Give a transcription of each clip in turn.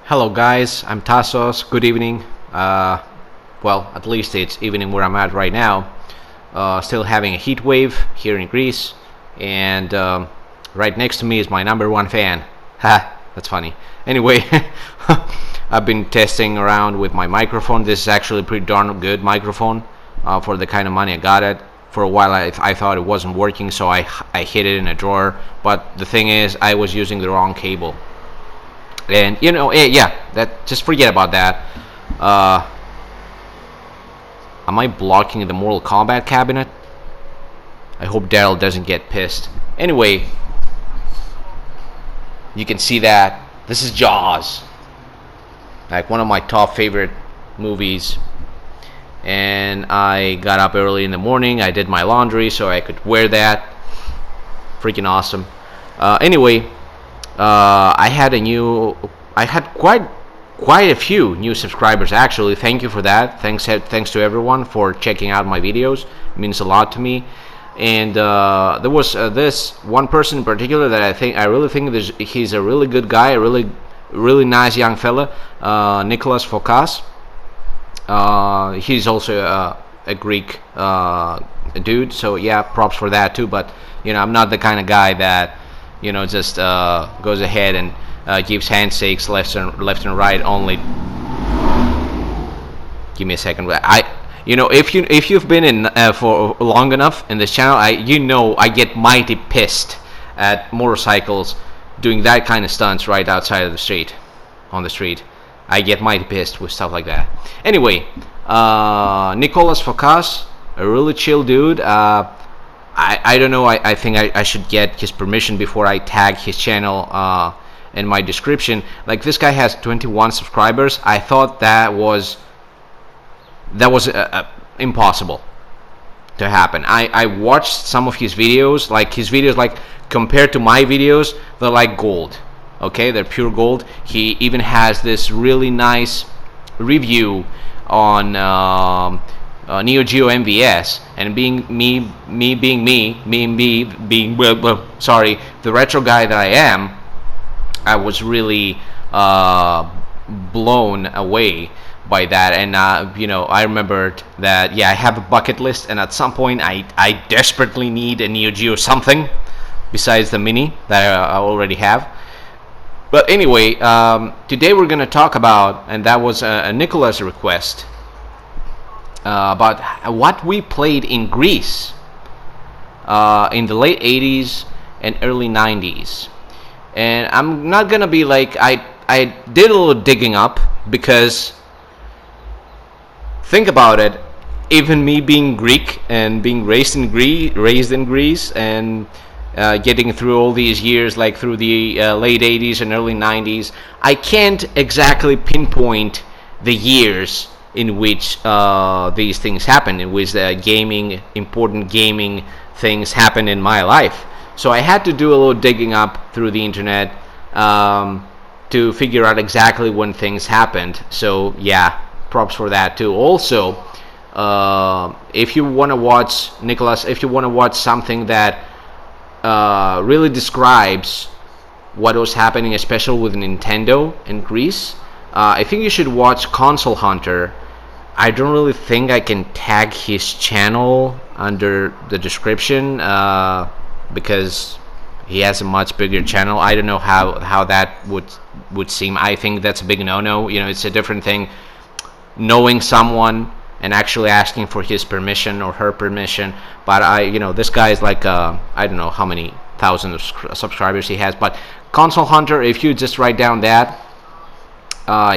Hello guys, I'm Tassos. Good evening. Well, at least it's evening where I'm at right now. Still having a heat wave here in Greece, and right next to me is my number one fan. Ha, that's funny. Anyway, I've been testing around with my microphone. This is actually a pretty darn good microphone for the kind of money I got it. For a while I thought it wasn't working, so I hid it in a drawer. But the thing is, I was using the wrong cable. And that just forget about that. Am I blocking the Mortal Kombat cabinet? I hope Daryl doesn't get pissed. Anyway, you can see that this is Jaws, like one of my top favorite movies. And I got up early in the morning. I did my laundry so I could wear that. Freaking awesome. Anyway. I had quite a few new subscribers actually. Thank you for that. Thanks to everyone for checking out my videos. It means a lot to me. And there was this one person in particular that I really think he's a really good guy, a really nice young fella, Nicholas Fokas. He's also a Greek dude, so yeah, props for that too. But I'm not the kind of guy that just goes ahead and gives handshakes left and right only. Give me a second. If you've been in for long enough in this channel, I get mighty pissed at motorcycles doing that kind of stunts right outside of the street, on the street. I get mighty pissed with stuff like that. Anyway, Nicholas Fokas, a really chill dude. I don't know, I think I should get his permission before I tag his channel in my description. Like, this guy has 21 subscribers. I thought that was impossible to happen. I watched some of his videos, like compared to my videos, they're like gold. Okay, they're pure gold. He even has this really nice review on Neo Geo MVS, and the retro guy that I am, I was really blown away by that. And I remembered that I have a bucket list, and at some point I desperately need a Neo Geo something besides the Mini that I already have. But anyway, today we're gonna talk about, and that was a Nicholas request, about what we played in Greece in the late 80s and early 90s. And I'm not gonna be like, I did a little digging up, because think about it, even me being Greek and being raised in Greece and getting through all these years, like through the late 80s and early 90s, I can't exactly pinpoint the years in which these things happen, in which important gaming things happen in my life. So I had to do a little digging up through the internet to figure out exactly when things happened. So yeah, props for that too. Also, if you want to watch, Nicholas, if you want to watch something that really describes what was happening, especially with Nintendo in Greece, I think you should watch Console Hunter. I don't really think I can tag his channel under the description because he has a much bigger channel. I don't know how that would seem. I think that's a big no-no. It's a different thing knowing someone and actually asking for his permission or her permission. But this guy is like I don't know how many thousands of subscribers he has. But Console Hunter, if you just write down that,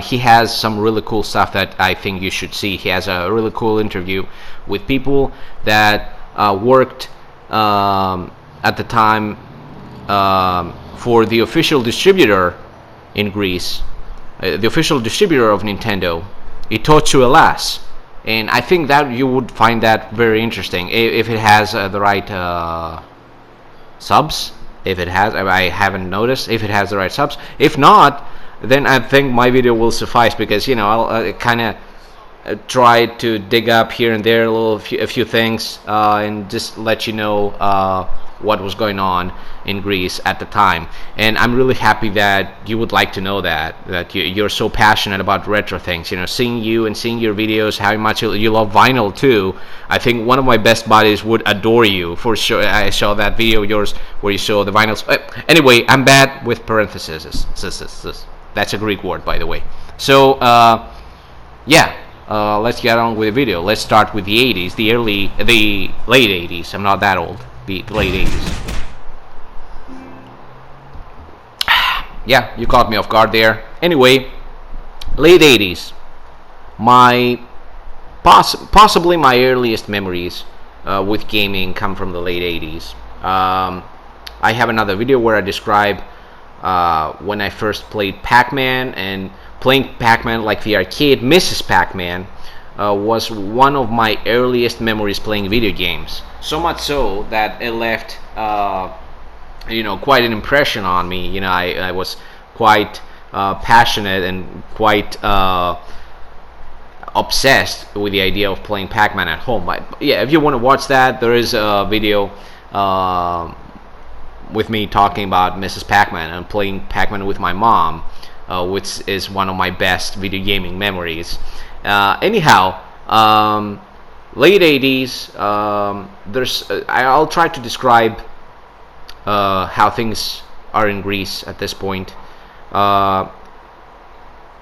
he has some really cool stuff that I think you should see. He has a really cool interview with people that worked at the time for the official distributor in Greece, the official distributor of Nintendo, Itochu Elas. And I think that you would find that very interesting if it has the right subs. If it has, I haven't noticed if it has the right subs. If not, then I think my video will suffice, because I'll kind of try to dig up here and there a few things, and just let you know what was going on in Greece at the time. And I'm really happy that you would like to know that you're so passionate about retro things. Seeing you and seeing your videos, how much you love vinyl too. I think one of my best buddies would adore you for sure. I saw that video of yours where you show the vinyls. Anyway, I'm bad with parentheses. That's a Greek word, by the way. So yeah. Let's get on with the video. Let's start with the 80s, the late 80s. I'm not that old. The late 80s. Yeah, you caught me off guard there. Anyway, late 80s. Possibly my earliest memories with gaming come from the late 80s. I have another video where I describe when I first played Pac-Man, and playing Pac-Man like the arcade. Mrs. Pac-Man was one of my earliest memories playing video games. So much so that it left, quite an impression on me. I was quite passionate and quite obsessed with the idea of playing Pac-Man at home. But yeah, if you want to watch that, there is a video with me talking about Mrs. Pac-Man and playing Pac-Man with my mom. Which is one of my best video gaming memories. Anyhow, late 80s. I'll try to describe how things are in Greece at this point. I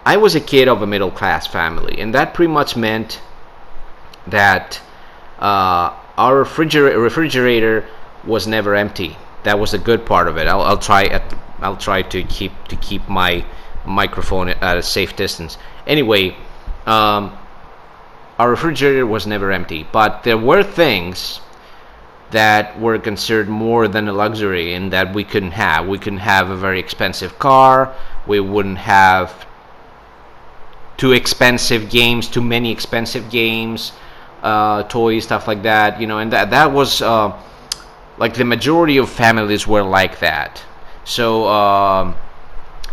was a kid of a middle-class family, and that pretty much meant that our refrigerator was never empty. That was a good part of it. I'll try to keep my microphone at a safe distance. Anyway, our refrigerator was never empty, but there were things that were considered more than a luxury and that we couldn't have. We couldn't have a very expensive car. We wouldn't have too many expensive games, toys, stuff like that. And that was like the majority of families were like that. So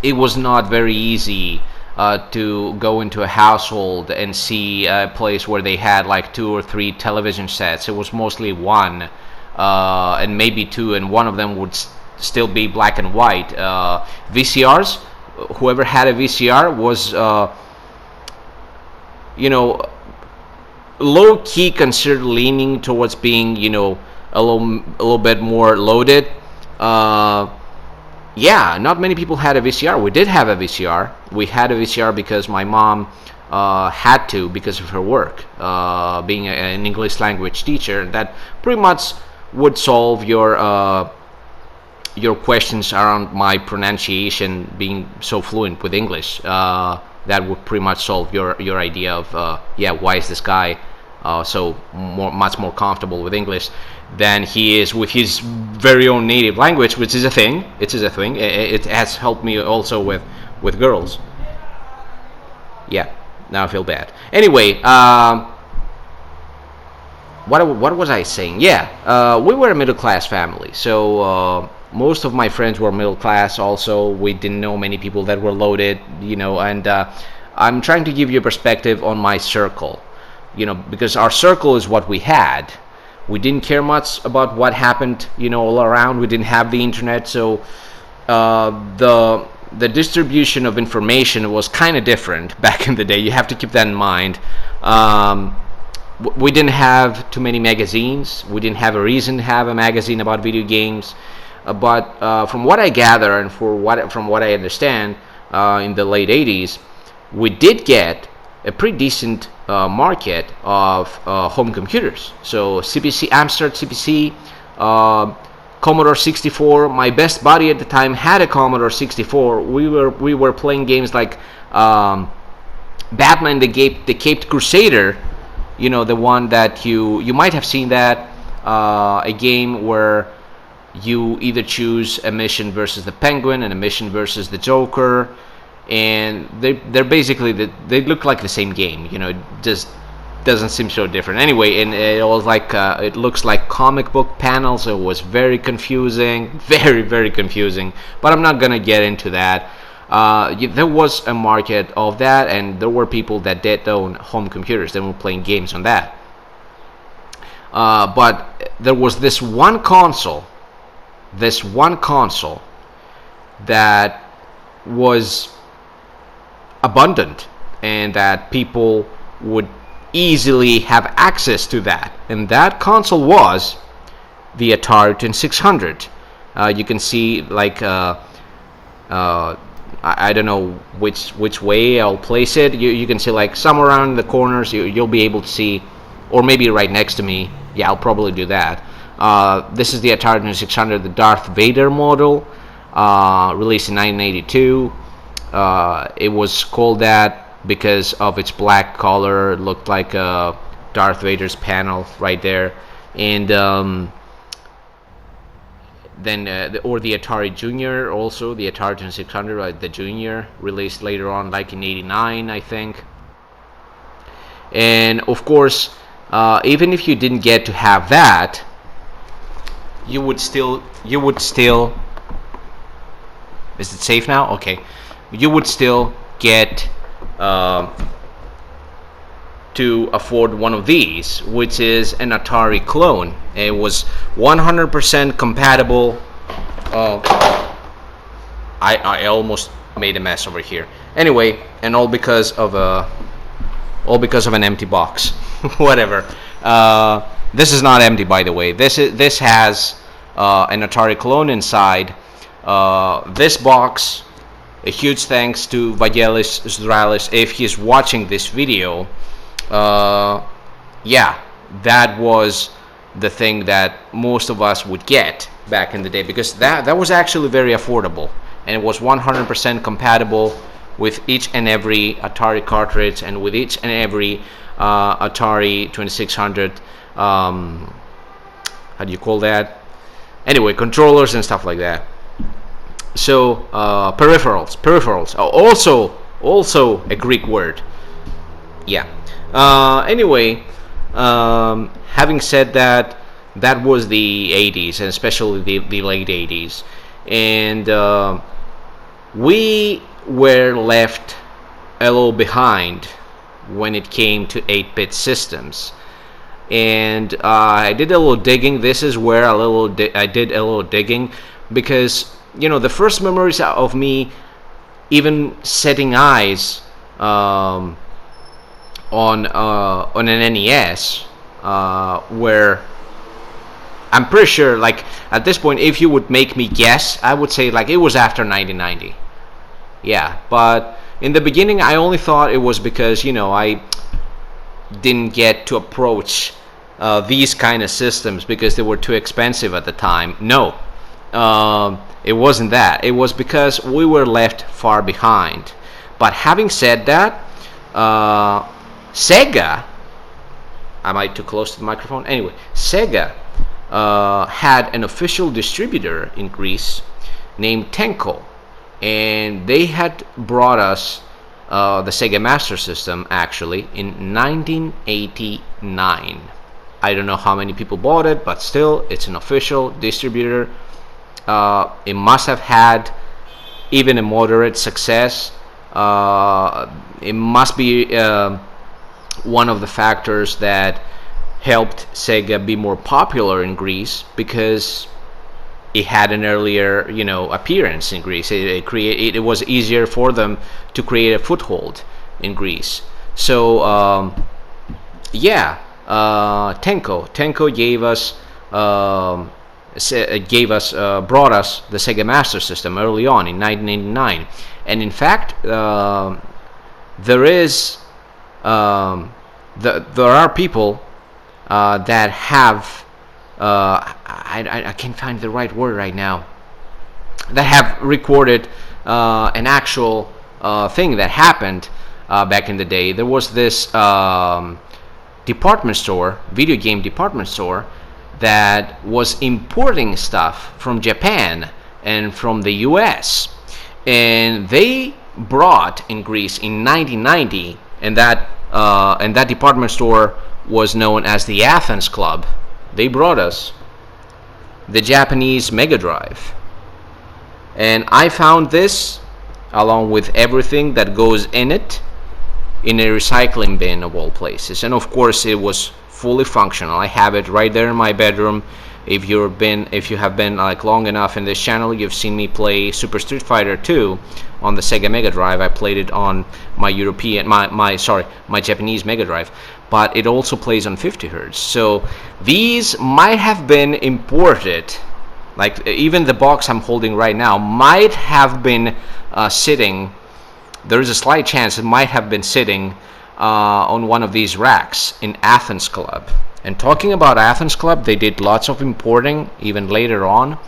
it was not very easy to go into a household and see a place where they had like 2 or 3 television sets. It was mostly one, and maybe 2, and one of them would still be black and white. VCRs, whoever had a VCR was, low-key considered leaning towards being, a little bit more loaded. Yeah, not many people had a VCR. We did have a VCR. We had a VCR because my mom had to, because of her work, being an English language teacher. That pretty much would solve your questions around my pronunciation being so fluent with English. That would pretty much solve your idea of why is this guy much more comfortable with English than he is with his very own native language, which is a thing. It is a thing. It has helped me also with girls. Yeah, now I feel bad. Anyway, what was I saying? Yeah, we were a middle class family, so most of my friends were middle class. Also, we didn't know many people that were loaded, and I'm trying to give you a perspective on my circle. Because our circle is what we had. We didn't care much about what happened, all around. We didn't have the internet, so the distribution of information was kind of different back in the day. You have to keep that in mind. We didn't have too many magazines. We didn't have a reason to have a magazine about video games. But from what I gather and from what I understand, in the late 80s, we did get a pretty decent market of home computers. So CPC, Amstrad CPC, Commodore 64. My best buddy at the time had a Commodore 64. We were playing games like Batman the Caped Crusader. The one that you might have seen that, a game where you either choose a mission versus the Penguin and a mission versus the Joker. And they're basically they look like the same game. It just doesn't seem so different. Anyway, and it was like it looks like comic book panels. So it was very confusing, very very confusing. But I'm not gonna get into that. there was a market of that, and there were people that did own home computers. They were playing games on that. But there was this one console that was abundant and that people would easily have access to that, and that console was the Atari 2600. You can see, like, I don't know which way I'll place it. You can see, like, somewhere around the corners you'll be able to see, or maybe right next to me. Yeah, I'll probably do that. This is the Atari 2600, the Darth Vader model, released in 1982. It was called that because of its black color. It looked like Darth Vader's panel right there. And then the Atari Junior, also the Atari 2600, the Junior, released later on, like in '89, I think. And of course, even if you didn't get to have that, you would still. Is it safe now? Okay, you would still get to afford one of these, which is an Atari clone. It was 100% compatible. I almost made a mess over here. Anyway, and all because of an empty box. Whatever. This is not empty, by the way. This has an Atari clone inside. This box. A huge thanks to Vangelis Zdralis if he's watching this video. Yeah, that was the thing that most of us would get back in the day, because that was actually very affordable, and it was 100% compatible with each and every Atari cartridge and with each and every Atari 2600 how do you call that? Anyway, controllers and stuff like that. So peripherals, also a Greek word. Yeah. Anyway, having said that, that was the 80s, and especially the late 80s, and we were left a little behind when it came to 8-bit systems. And I did a little digging. This is where I did a little digging, because the first memories of me even setting eyes on an NES where I'm pretty sure, like, at this point, if you would make me guess, I would say, like, it was after 1990. Yeah, but in the beginning I only thought it was because I didn't get to approach these kind of systems because they were too expensive at the time. No, it wasn't that. It was because we were left far behind. But having said that, Sega, am I too close to the microphone? Anyway, Sega had an official distributor in Greece named Tenko, and they had brought us the Sega Master System actually in 1989. I don't know how many people bought it, but still, it's an official distributor. It must have had even a moderate success. It must be one of the factors that helped Sega be more popular in Greece, because it had an earlier, appearance in Greece. It was easier for them to create a foothold in Greece. So Tenko brought us the Sega Master System early on in 1989, and in fact, there are people that have I can't find the right word right now, that have recorded an actual thing that happened back in the day. There was this department store, video game department store, that was importing stuff from Japan and from the US, and they brought in Greece in 1990, and that department store was known as the Athens Club. They brought us the Japanese Mega Drive, and I found this along with everything that goes in it, in a recycling bin of all places. And of course, it was fully functional. I have it right there in my bedroom. If you have been like long enough in this channel, you've seen me play Super Street Fighter 2 on the Sega Mega Drive. I played it on my my Japanese Mega Drive, but it also plays on 50 hertz. So these might have been imported. Like even the box I'm holding right now might have been sitting. There is a slight chance it might have been sitting on one of these racks in Athens Club. And talking about Athens Club, they did lots of importing even later on.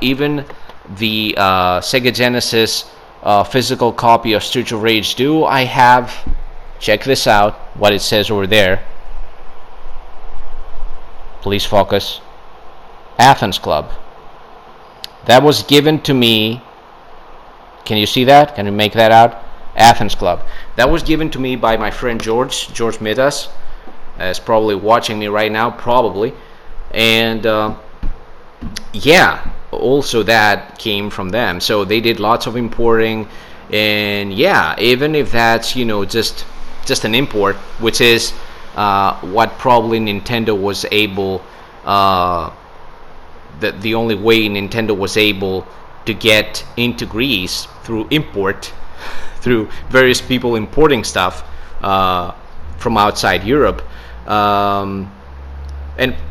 Even the Sega Genesis physical copy of Streets of Rage 2 I have. Check this out, what it says over there. Please focus. Athens Club. That was given to me. Can you see that? Can you make that out? Athens Club. That was given to me by my friend George Mitas. Is probably watching me right now, probably. And yeah, also that came from them. So they did lots of importing. And yeah, even if that's, just an import, which is what probably Nintendo was able, the only way Nintendo was able to get into Greece through import, through various people importing stuff from outside Europe. And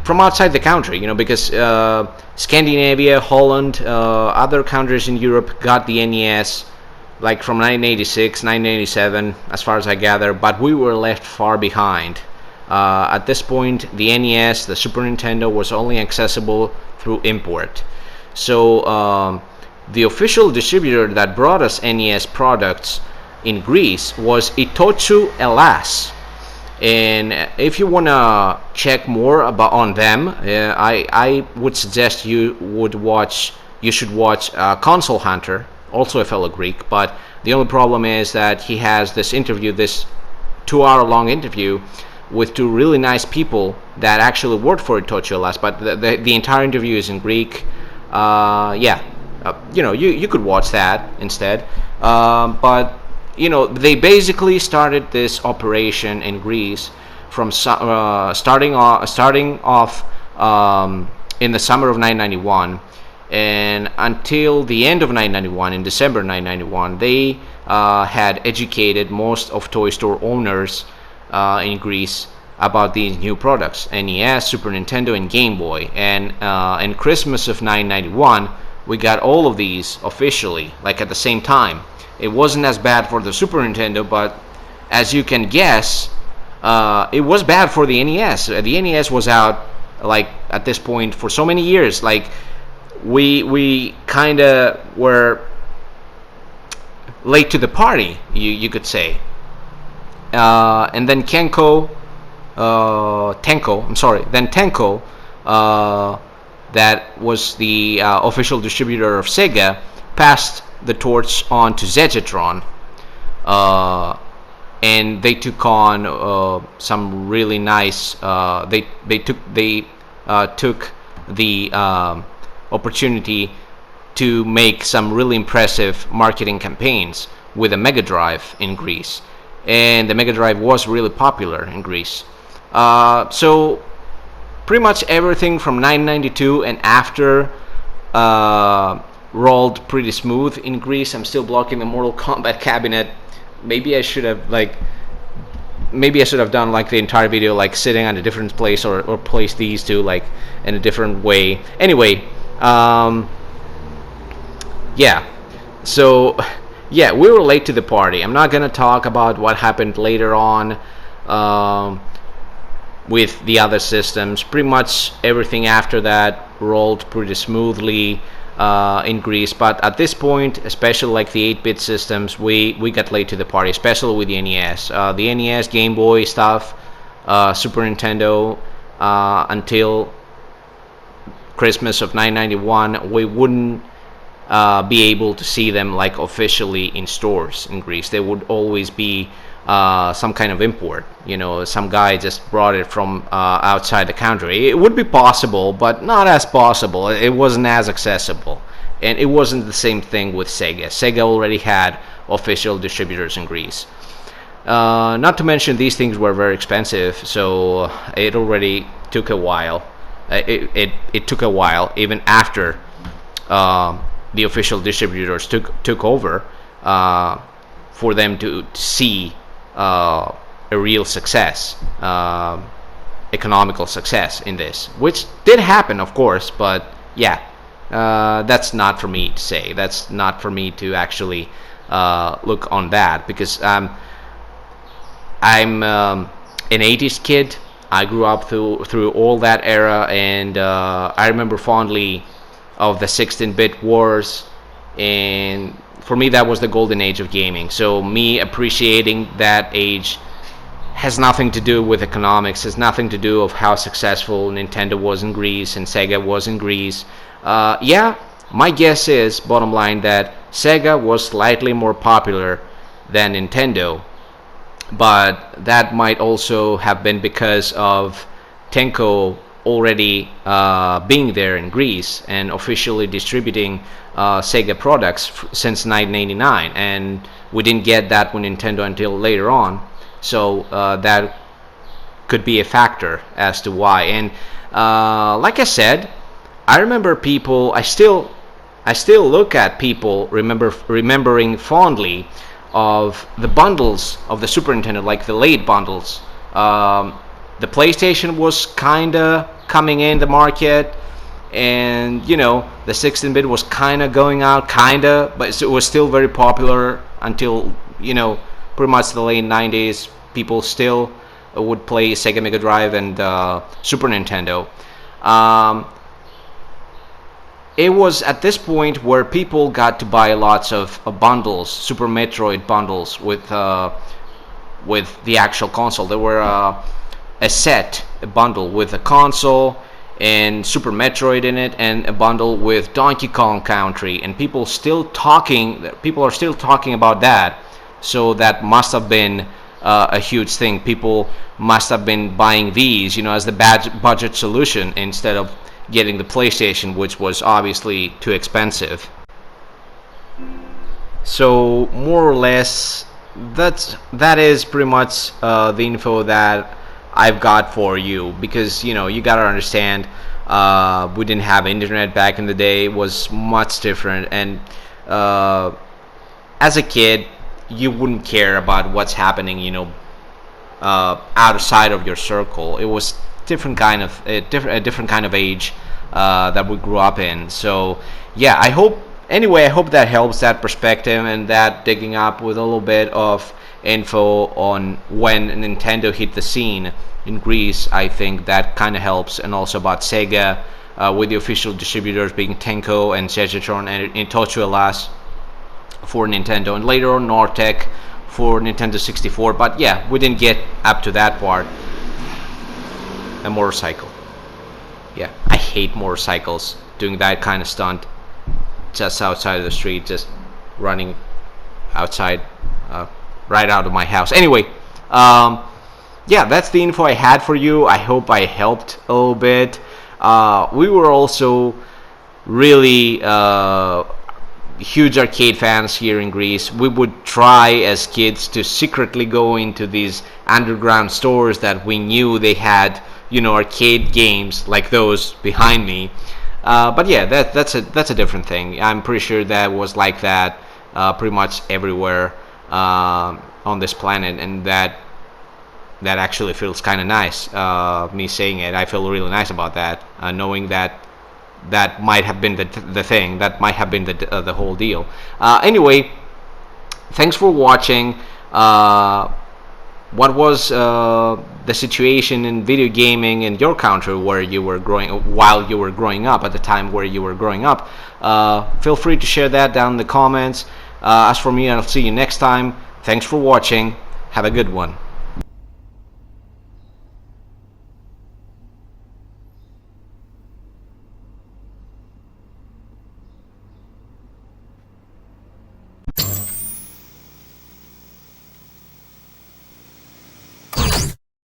from outside the country, because Scandinavia, Holland, other countries in Europe got the NES like from 1986, 1987, as far as I gather, but we were left far behind. At this point, the NES, the Super Nintendo, was only accessible through import. So the official distributor that brought us NES products in Greece was Itochu Elas. And if you want to check more on them, I would suggest you should watch Console Hunter, also a fellow Greek. But the only problem is that he has this 2-hour long interview with two really nice people that actually worked for Itochu Elas. But the entire interview is in Greek. You could watch that instead. But they basically started this operation in Greece from starting off in the summer of 1991, and until the end of 1991, in December 1991, they had educated most of toy store owners in Greece about these new products: NES, Super Nintendo, and Game Boy. And in Christmas of 1991, we got all of these officially, like at the same time. It wasn't as bad for the Super Nintendo, but as you can guess, it was bad for the NES. The NES was out, like, at this point for so many years. Like, we kind of were late to the party, you could say. And then Tenko, that was the official distributor of Sega, passed the torch on to Zegetron, and they took on some really nice. They took the opportunity to make some really impressive marketing campaigns with the Mega Drive in Greece, and the Mega Drive was really popular in Greece. So pretty much everything from 1992 and after rolled pretty smooth in Greece. I'm still blocking the Mortal Kombat cabinet. Maybe I should have done like the entire video like sitting on a different place, or place these two like in a different way. Anyway, yeah. So yeah, we were late to the party. I'm not gonna talk about what happened later on with the other systems. Pretty much everything after that rolled pretty smoothly in Greece, but at this point, especially like the 8-bit systems, we got late to the party, especially with the NES. The NES, Game Boy stuff, Super Nintendo, until Christmas of 1991, we wouldn't be able to see them like officially in stores in Greece. They would always be some kind of import. Some guy just brought it from outside the country. It would be possible, but not as possible. It wasn't as accessible. And it wasn't the same thing with Sega. Sega already had official distributors in Greece. Not to mention these things were very expensive, so it already took a while. It took a while, even after the official distributors took over, for them to see a real success, economical success in this, which did happen, of course. But yeah, that's not for me to say. That's not for me to actually look on that, because I'm an 80s kid. I grew up through all that era, and I remember fondly of the 16-bit wars, and for me that was the golden age of gaming. So me appreciating that age has nothing to do with economics, has nothing to do of how successful Nintendo was in Greece and Sega was in Greece. Yeah, my guess is, bottom line, that Sega was slightly more popular than Nintendo, but that might also have been because of Tenko already being there in Greece and officially distributing Sega products since 1989, and we didn't get that with Nintendo until later on. So that could be a factor as to why. And like I said, I remember people. I still look at people remembering fondly of the bundles of the Super Nintendo, like the late bundles. The PlayStation was kinda coming in the market, and the 16-bit was kinda going out, but it was still very popular until pretty much the late 90s. People still would play Sega Mega Drive and Super Nintendo. It was at this point where people got to buy lots of bundles, Super Metroid bundles with the actual console. There were a bundle with a console and Super Metroid in it, and a bundle with Donkey Kong Country, and people are still talking about that. So that must have been a huge thing. People must have been buying these, as the budget solution instead of getting the PlayStation, which was obviously too expensive. So more or less, that is pretty much the info that I've got for you, because you gotta understand, we didn't have internet back in the day. It was much different, and as a kid you wouldn't care about what's happening outside of your circle. It was a different kind of age that we grew up in. So yeah, I hope that helps, that perspective, and that digging up with a little bit of info on when Nintendo hit the scene in Greece. I think that kind of helps, and also about Sega, with the official distributors being Tenko and Segatron and Itochu Alas for Nintendo, and later on Nortec for Nintendo 64. But yeah, we didn't get up to that part. A motorcycle. Yeah, I hate motorcycles doing that kind of stunt just outside of the street, just running outside, right out of my house. Anyway, yeah, that's the info I had for you. I hope I helped a little bit. We were also really huge arcade fans here in Greece. We would try as kids to secretly go into these underground stores that we knew they had, arcade games like those behind me. But yeah, that's a different thing. I'm pretty sure that was like that pretty much everywhere on this planet, and that actually feels kind of nice. Me saying it, I feel really nice about that, knowing that might have been the thing, that might have been the whole deal. Anyway, thanks for watching. What was the situation in video gaming in your country while you were growing up, at the time where you were growing up? Feel free to share that down in the comments. As for me, I'll see you next time. Thanks for watching. Have a good one.